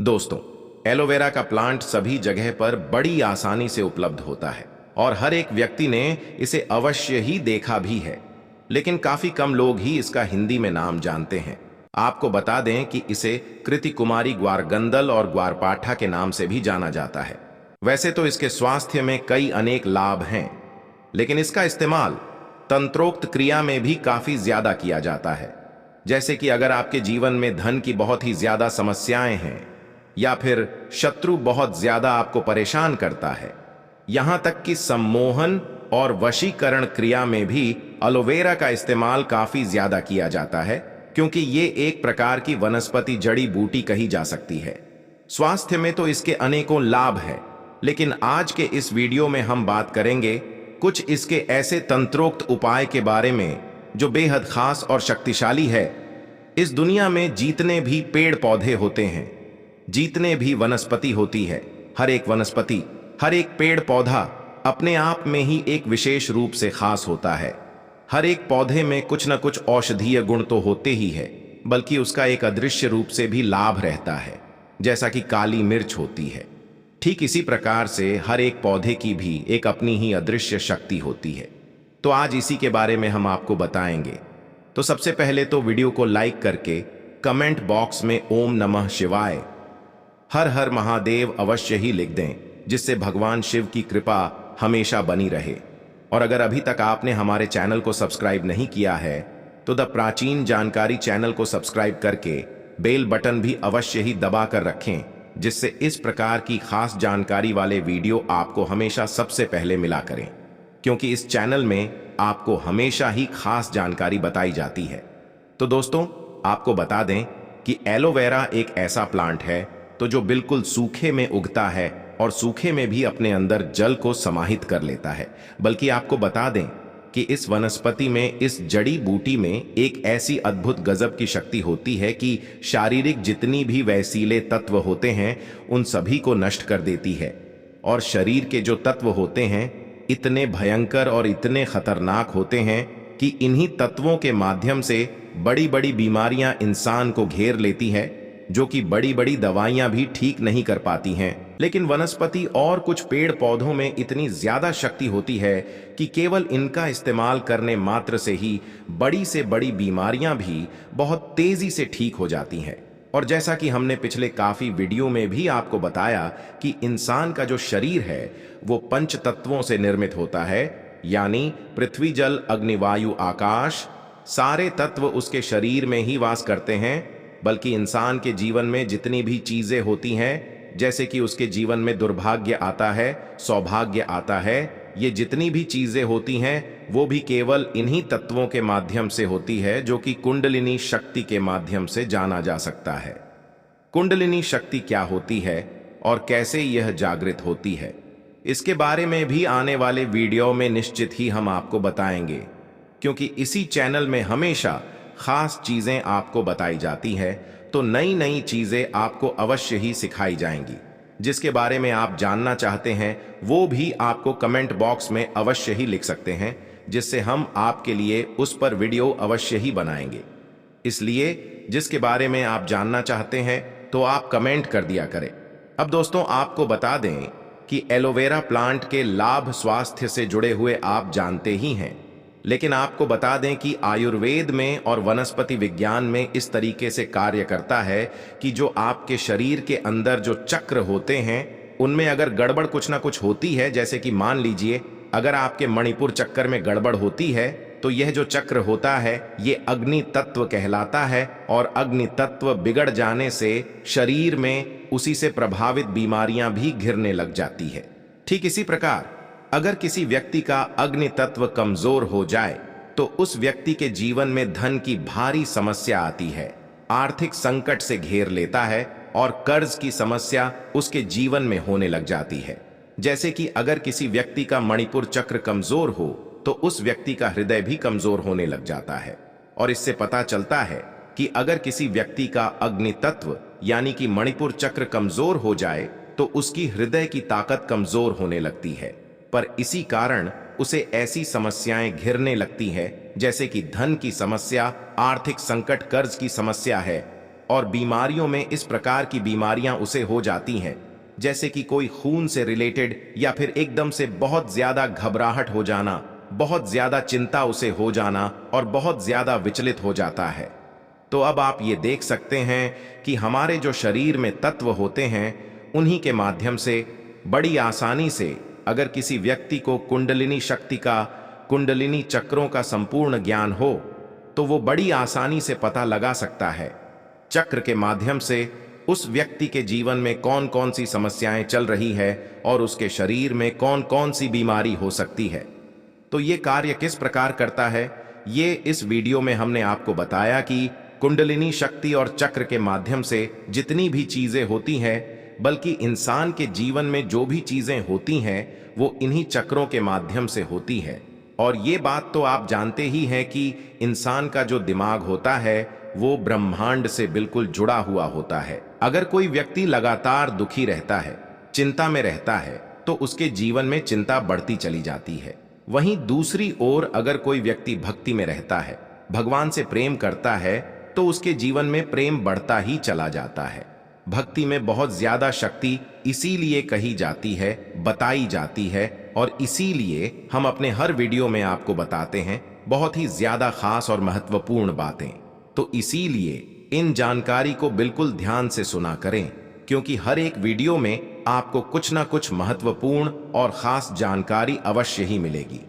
दोस्तों, एलोवेरा का प्लांट सभी जगह पर बड़ी आसानी से उपलब्ध होता है और हर एक व्यक्ति ने इसे अवश्य ही देखा भी है, लेकिन काफी कम लोग ही इसका हिंदी में नाम जानते हैं। आपको बता दें कि इसे कृति कुमारी ग्वारगंदल और ग्वारपाठा के नाम से भी जाना जाता है। वैसे तो इसके स्वास्थ्य में कई अनेक लाभ हैं, लेकिन इसका इस्तेमाल तंत्रोक्त क्रिया में भी काफी ज्यादा किया जाता है। जैसे कि अगर आपके जीवन में धन की बहुत ही ज्यादा समस्याएं हैं या फिर शत्रु बहुत ज्यादा आपको परेशान करता है, यहां तक कि सम्मोहन और वशीकरण क्रिया में भी एलोवेरा का इस्तेमाल काफी ज्यादा किया जाता है, क्योंकि ये एक प्रकार की वनस्पति जड़ी बूटी कही जा सकती है। स्वास्थ्य में तो इसके अनेकों लाभ हैं, लेकिन आज के इस वीडियो में हम बात करेंगे कुछ इसके ऐसे तंत्रोक्त उपाय के बारे में जो बेहद खास और शक्तिशाली है। इस दुनिया में जितने भी पेड़ पौधे होते हैं, जितने भी वनस्पति होती है, हर एक वनस्पति, हर एक पेड़ पौधा अपने आप में ही एक विशेष रूप से खास होता है। हर एक पौधे में कुछ न कुछ औषधीय गुण तो होते ही है, बल्कि उसका एक अदृश्य रूप से भी लाभ रहता है, जैसा कि काली मिर्च होती है। ठीक इसी प्रकार से हर एक पौधे की भी एक अपनी ही अदृश्य शक्ति होती है। तो आज इसी के बारे में हम आपको बताएंगे। तो सबसे पहले तो वीडियो को लाइक करके कमेंट बॉक्स में ओम नमः शिवाय, हर हर महादेव अवश्य ही लिख दें, जिससे भगवान शिव की कृपा हमेशा बनी रहे। और अगर अभी तक आपने हमारे चैनल को सब्सक्राइब नहीं किया है तो द प्राचीन जानकारी चैनल को सब्सक्राइब करके बेल बटन भी अवश्य ही दबा कर रखें, जिससे इस प्रकार की खास जानकारी वाले वीडियो आपको हमेशा सबसे पहले मिला करें, क्योंकि इस चैनल में आपको हमेशा ही खास जानकारी बताई जाती है। तो दोस्तों, आपको बता दें कि एलोवेरा एक ऐसा प्लांट है तो जो बिल्कुल सूखे में उगता है और सूखे में भी अपने अंदर जल को समाहित कर लेता है। बल्कि आपको बता दें कि इस वनस्पति में, इस जड़ी बूटी में एक ऐसी अद्भुत गजब की शक्ति होती है कि शारीरिक जितनी भी वैसीले तत्व होते हैं उन सभी को नष्ट कर देती है। और शरीर के जो तत्व होते हैं इतने भयंकर और इतने खतरनाक होते हैं कि इन्हीं तत्वों के माध्यम से बड़ी बड़ी बीमारियां इंसान को घेर लेती है, जो कि बड़ी बड़ी दवाइयां भी ठीक नहीं कर पाती हैं। लेकिन वनस्पति और कुछ पेड़ पौधों में इतनी ज्यादा शक्ति होती है कि केवल इनका इस्तेमाल करने मात्र से ही बड़ी से बड़ी बीमारियां भी बहुत तेजी से ठीक हो जाती हैं। और जैसा कि हमने पिछले काफी वीडियो में भी आपको बताया कि इंसान का जो शरीर है वो पंच तत्वों से निर्मित होता है, यानी पृथ्वी, जल, अग्नि, वायु, आकाश, सारे तत्व उसके शरीर में ही वास करते हैं। बल्कि इंसान के जीवन में जितनी भी चीजें होती हैं, जैसे कि उसके जीवन में दुर्भाग्य आता है, सौभाग्य आता है, ये जितनी भी चीजें होती हैं वो भी केवल इन्हीं तत्वों के माध्यम से होती है, जो कि कुंडलिनी शक्ति के माध्यम से जाना जा सकता है। कुंडलिनी शक्ति क्या होती है और कैसे यह जागृत होती है, इसके बारे में भी आने वाले वीडियो में निश्चित ही हम आपको बताएंगे, क्योंकि इसी चैनल में हमेशा खास चीजें आपको बताई जाती है। तो नई नई चीजें आपको अवश्य ही सिखाई जाएंगी। जिसके बारे में आप जानना चाहते हैं वो भी आपको कमेंट बॉक्स में अवश्य ही लिख सकते हैं, जिससे हम आपके लिए उस पर वीडियो अवश्य ही बनाएंगे। इसलिए जिसके बारे में आप जानना चाहते हैं तो आप कमेंट कर दिया करें। अब दोस्तों, आपको बता दें कि एलोवेरा प्लांट के लाभ स्वास्थ्य से जुड़े हुए आप जानते ही हैं, लेकिन आपको बता दें कि आयुर्वेद में और वनस्पति विज्ञान में इस तरीके से कार्य करता है कि जो आपके शरीर के अंदर जो चक्र होते हैं उनमें अगर गड़बड़ कुछ ना कुछ होती है, जैसे कि मान लीजिए अगर आपके मणिपुर चक्र में गड़बड़ होती है तो यह जो चक्र होता है ये अग्नि तत्व कहलाता है, और अग्नि तत्व बिगड़ जाने से शरीर में उसी से प्रभावित बीमारियां भी घिरने लग जाती है। ठीक इसी प्रकार अगर किसी व्यक्ति का अग्नि तत्व कमजोर हो जाए तो उस व्यक्ति के जीवन में धन की भारी समस्या आती है, आर्थिक संकट से घेर लेता है और कर्ज की समस्या उसके जीवन में होने लग जाती है। जैसे कि अगर किसी व्यक्ति का मणिपुर चक्र कमजोर हो तो उस व्यक्ति का हृदय भी कमजोर होने लग जाता है। और इससे पता चलता है कि अगर किसी व्यक्ति का अग्नि तत्व यानी कि मणिपुर चक्र कमजोर हो जाए तो उसकी हृदय की ताकत कमजोर होने लगती है। पर इसी कारण उसे ऐसी समस्याएं घिरने लगती है, जैसे कि धन की समस्या, आर्थिक संकट, कर्ज की समस्या है। और बीमारियों में इस प्रकार की बीमारियां उसे हो जाती हैं जैसे कि कोई खून से रिलेटेड या फिर एकदम से बहुत ज्यादा घबराहट हो जाना, बहुत ज्यादा चिंता उसे हो जाना और बहुत ज्यादा विचलित हो जाता है। तो अब आप ये देख सकते हैं कि हमारे जो शरीर में तत्व होते हैं उन्हीं के माध्यम से बड़ी आसानी से अगर किसी व्यक्ति को कुंडलिनी शक्ति का, कुंडलिनी चक्रों का संपूर्ण ज्ञान हो तो वो बड़ी आसानी से पता लगा सकता है चक्र के माध्यम से उस व्यक्ति के जीवन में कौन कौन सी समस्याएं चल रही है और उसके शरीर में कौन कौन सी बीमारी हो सकती है। तो ये कार्य किस प्रकार करता है, ये इस वीडियो में हमने आपको बताया कि कुंडलिनी शक्ति और चक्र के माध्यम से जितनी भी चीजें होती हैं, बल्कि इंसान के जीवन में जो भी चीजें होती हैं वो इन्हीं चक्रों के माध्यम से होती है। और ये बात तो आप जानते ही हैं कि इंसान का जो दिमाग होता है वो ब्रह्मांड से बिल्कुल जुड़ा हुआ होता है। अगर कोई व्यक्ति लगातार दुखी रहता है, चिंता में रहता है, तो उसके जीवन में चिंता बढ़ती चली जाती है। वहीं दूसरी ओर अगर कोई व्यक्ति भक्ति में रहता है, भगवान से प्रेम करता है, तो उसके जीवन में प्रेम बढ़ता ही चला जाता है। भक्ति में बहुत ज्यादा शक्ति इसीलिए कही जाती है, बताई जाती है, और इसीलिए हम अपने हर वीडियो में आपको बताते हैं बहुत ही ज्यादा खास और महत्वपूर्ण बातें। तो इसीलिए इन जानकारी को बिल्कुल ध्यान से सुना करें, क्योंकि हर एक वीडियो में आपको कुछ ना कुछ महत्वपूर्ण और खास जानकारी अवश्य ही मिलेगी।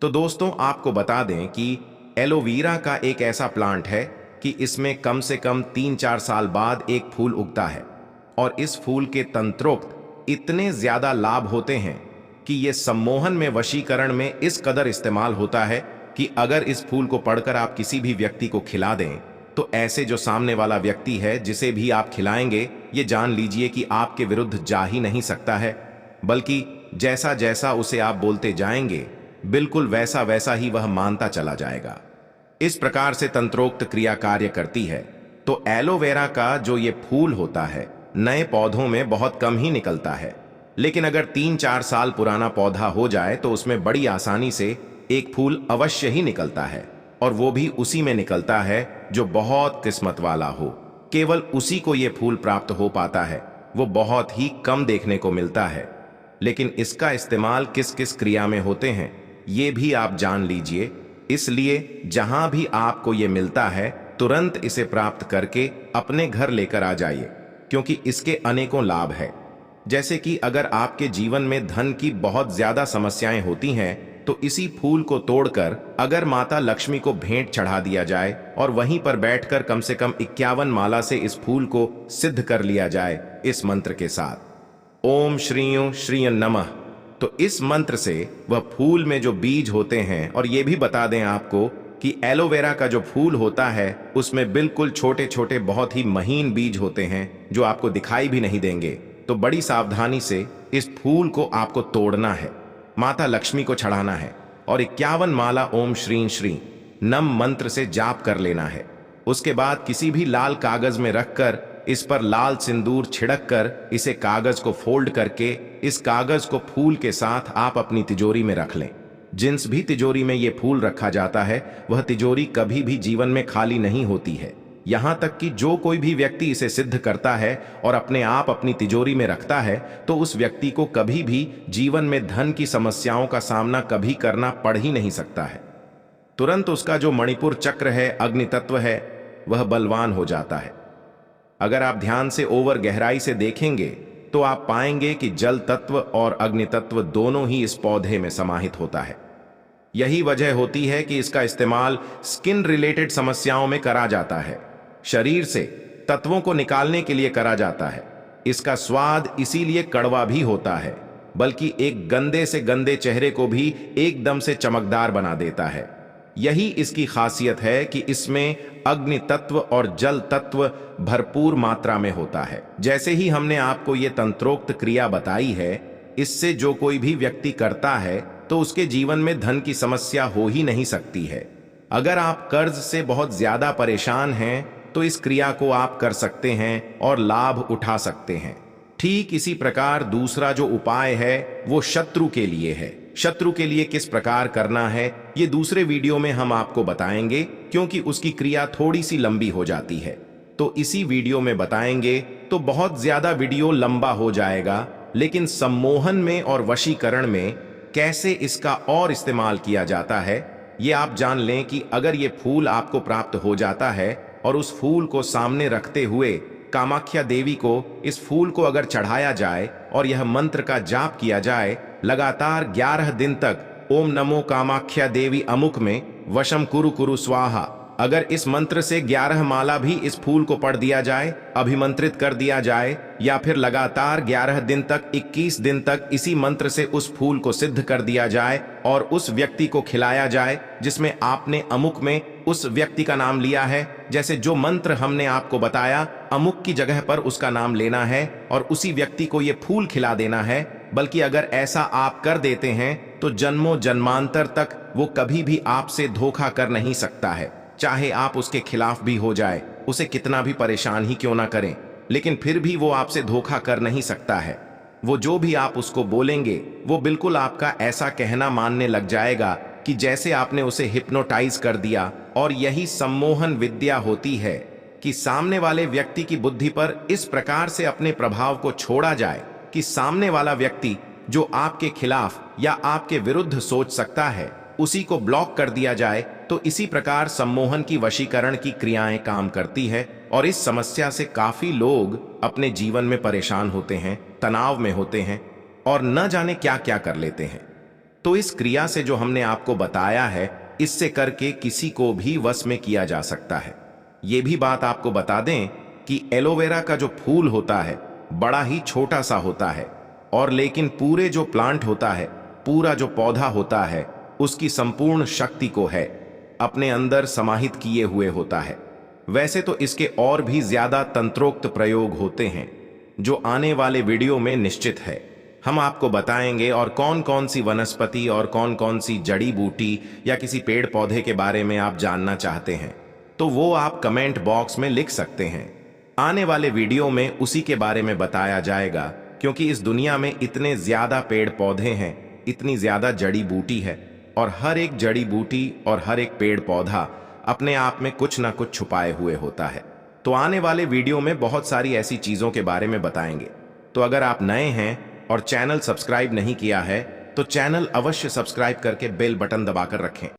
तो दोस्तों, आपको बता दें कि एलोवेरा का एक ऐसा प्लांट है कि इसमें कम से कम 3-4 साल बाद एक फूल उगता है, और इस फूल के तंत्रोक्त इतने ज्यादा लाभ होते हैं कि ये सम्मोहन में, वशीकरण में इस कदर इस्तेमाल होता है कि अगर इस फूल को पढ़कर आप किसी भी व्यक्ति को खिला दें तो ऐसे जो सामने वाला व्यक्ति है जिसे भी आप खिलाएंगे, ये जान लीजिए कि आपके विरुद्ध जा ही नहीं सकता है, बल्कि जैसा जैसा उसे आप बोलते जाएंगे बिल्कुल वैसा वैसा ही वह मानता चला जाएगा। इस प्रकार से तंत्रोक्त क्रिया कार्य करती है। तो एलोवेरा का जो ये फूल होता है नए पौधों में बहुत कम ही निकलता है, लेकिन अगर 3-4 साल पुराना पौधा हो जाए तो उसमें बड़ी आसानी से एक फूल अवश्य ही निकलता है, और वो भी उसी में निकलता है जो बहुत किस्मत वाला हो। केवल उसी को ये फूल प्राप्त हो पाता है, वो बहुत ही कम देखने को मिलता है। लेकिन इसका इस्तेमाल किस किस क्रिया में होते हैं ये भी आप जान लीजिए। इसलिए जहां भी आपको ये मिलता है तुरंत इसे प्राप्त करके अपने घर लेकर आ जाइए, क्योंकि इसके अनेकों लाभ हैं। जैसे कि अगर आपके जीवन में धन की बहुत ज्यादा समस्याएं होती हैं तो इसी फूल को तोड़कर अगर माता लक्ष्मी को भेंट चढ़ा दिया जाए और वहीं पर बैठकर कम से कम 51 माला से इस फूल को सिद्ध कर लिया जाए इस मंत्र के साथ, ओम श्रीयो श्रीय नमः, तो इस मंत्र से वह फूल में जो बीज होते हैं, और ये भी बता दें आपको कि एलोवेरा का जो फूल होता है उसमें बिल्कुल छोटे छोटे बहुत ही महीन बीज होते हैं जो आपको दिखाई भी नहीं देंगे। तो बड़ी सावधानी से इस फूल को आपको तोड़ना है, माता लक्ष्मी को चढ़ाना है और 51 माला ओम श्री श्री नम मंत्र से जाप कर लेना है। उसके बाद किसी भी लाल कागज में रखकर इस पर लाल सिंदूर छिड़क कर इसे कागज को फोल्ड करके इस कागज को फूल के साथ आप अपनी तिजोरी में रख लें। जिस भी तिजोरी में ये फूल रखा जाता है वह तिजोरी कभी भी जीवन में खाली नहीं होती है। यहां तक कि जो कोई भी व्यक्ति इसे सिद्ध करता है और अपने आप अपनी तिजोरी में रखता है तो उस व्यक्ति को कभी भी जीवन में धन की समस्याओं का सामना कभी करना पड़ ही नहीं सकता है। तुरंत उसका जो मणिपुर चक्र है, अग्नि तत्व है, वह बलवान हो जाता है। अगर आप ध्यान से ओवर गहराई से देखेंगे तो आप पाएंगे कि जल तत्व और अग्नि तत्व दोनों ही इस पौधे में समाहित होता है। यही वजह होती है कि इसका इस्तेमाल स्किन रिलेटेड समस्याओं में करा जाता है, शरीर से तत्वों को निकालने के लिए करा जाता है। इसका स्वाद इसीलिए कड़वा भी होता है, बल्कि एक गंदे से गंदे चेहरे को भी एकदम से चमकदार बना देता है। यही इसकी खासियत है कि इसमें अग्नि तत्व और जल तत्व भरपूर मात्रा में होता है। जैसे ही हमने आपको ये तंत्रोक्त क्रिया बताई है, इससे जो कोई भी व्यक्ति करता है तो उसके जीवन में धन की समस्या हो ही नहीं सकती है। अगर आप कर्ज से बहुत ज्यादा परेशान हैं तो इस क्रिया को आप कर सकते हैं और लाभ उठा सकते हैं। ठीक इसी प्रकार दूसरा जो उपाय है वो शत्रु के लिए है। शत्रु के लिए किस प्रकार करना है ये दूसरे वीडियो में हम आपको बताएंगे, क्योंकि उसकी क्रिया थोड़ी सी लंबी हो जाती है। तो इसी वीडियो में बताएंगे। तो बहुत ज्यादा वीडियो लंबा हो जाएगा, लेकिन सम्मोहन में और वशीकरण में कैसे इसका और इस्तेमाल किया जाता है ये आप जान लें कि अगर ये फूल आपको प्राप्त हो जाता है और उस फूल को सामने रखते हुए कामाख्या देवी को इस फूल को अगर चढ़ाया जाए और यह मंत्र का जाप किया जाए लगातार 11 दिन तक, ओम नमो कामाख्या देवी अमुक में वशम कुरु कुरु स्वाहा, अगर इस मंत्र से 11 माला भी इस फूल को पढ़ दिया जाए, अभिमंत्रित कर दिया जाए, या फिर लगातार 11 दिन तक 21 दिन तक इसी मंत्र से उस फूल को सिद्ध कर दिया जाए और उस व्यक्ति को खिलाया जाए जिसमें आपने अमुक में उस व्यक्ति का नाम लिया है, जैसे जो मंत्र हमने आपको बताया अमुक की जगह पर उसका नाम लेना है और उसी व्यक्ति को ये फूल खिला देना है। बल्कि अगर ऐसा आप कर देते हैं तो जन्मों जन्मांतर तक वो कभी भी आपसे धोखा कर नहीं सकता है, चाहे आप उसके खिलाफ भी हो जाए, उसे कितना भी परेशान ही क्यों ना करें, लेकिन फिर भी वो आपसे धोखा कर नहीं सकता है। वो जो भी आप उसको बोलेंगे वो बिल्कुल आपका ऐसा कहना मानने लग जाएगा कि जैसे आपने उसे हिप्नोटाइज कर दिया। और यही सम्मोहन विद्या होती है कि सामने वाले व्यक्ति की बुद्धि पर इस प्रकार से अपने प्रभाव को छोड़ा जाए कि सामने वाला व्यक्ति जो आपके खिलाफ या आपके विरुद्ध सोच सकता है उसी को ब्लॉक कर दिया जाए। तो इसी प्रकार सम्मोहन की वशीकरण की क्रियाएं काम करती है और इस समस्या से काफी लोग अपने जीवन में परेशान होते हैं, तनाव में होते हैं और न जाने क्या क्या कर लेते हैं। तो इस क्रिया से जो हमने आपको बताया है इससे करके किसी को भी वश में किया जा सकता है। ये भी बात आपको बता दें कि एलोवेरा का जो फूल होता है बड़ा ही छोटा सा होता है और लेकिन पूरे जो प्लांट होता है, पूरा जो पौधा होता है उसकी संपूर्ण शक्ति को है अपने अंदर समाहित किए हुए होता है। वैसे तो इसके और भी ज्यादा तंत्रोक्त प्रयोग होते हैं जो आने वाले वीडियो में निश्चित है हम आपको बताएंगे, और कौन कौन सी वनस्पति और कौन कौन सी जड़ी बूटी या किसी पेड़ पौधे के बारे में आप जानना चाहते हैं तो वो आप कमेंट बॉक्स में लिख सकते हैं। आने वाले वीडियो में उसी के बारे में बताया जाएगा, क्योंकि इस दुनिया में इतने ज्यादा पेड़ पौधे हैं, इतनी ज्यादा जड़ी बूटी है और हर एक जड़ी बूटी और हर एक पेड़ पौधा अपने आप में कुछ ना कुछ छुपाए हुए होता है। तो आने वाले वीडियो में बहुत सारी ऐसी चीजों के बारे में बताएंगे। तो अगर आप नए हैं और चैनल सब्सक्राइब नहीं किया है तो चैनल अवश्य सब्सक्राइब करके बेल बटन दबाकर रखें।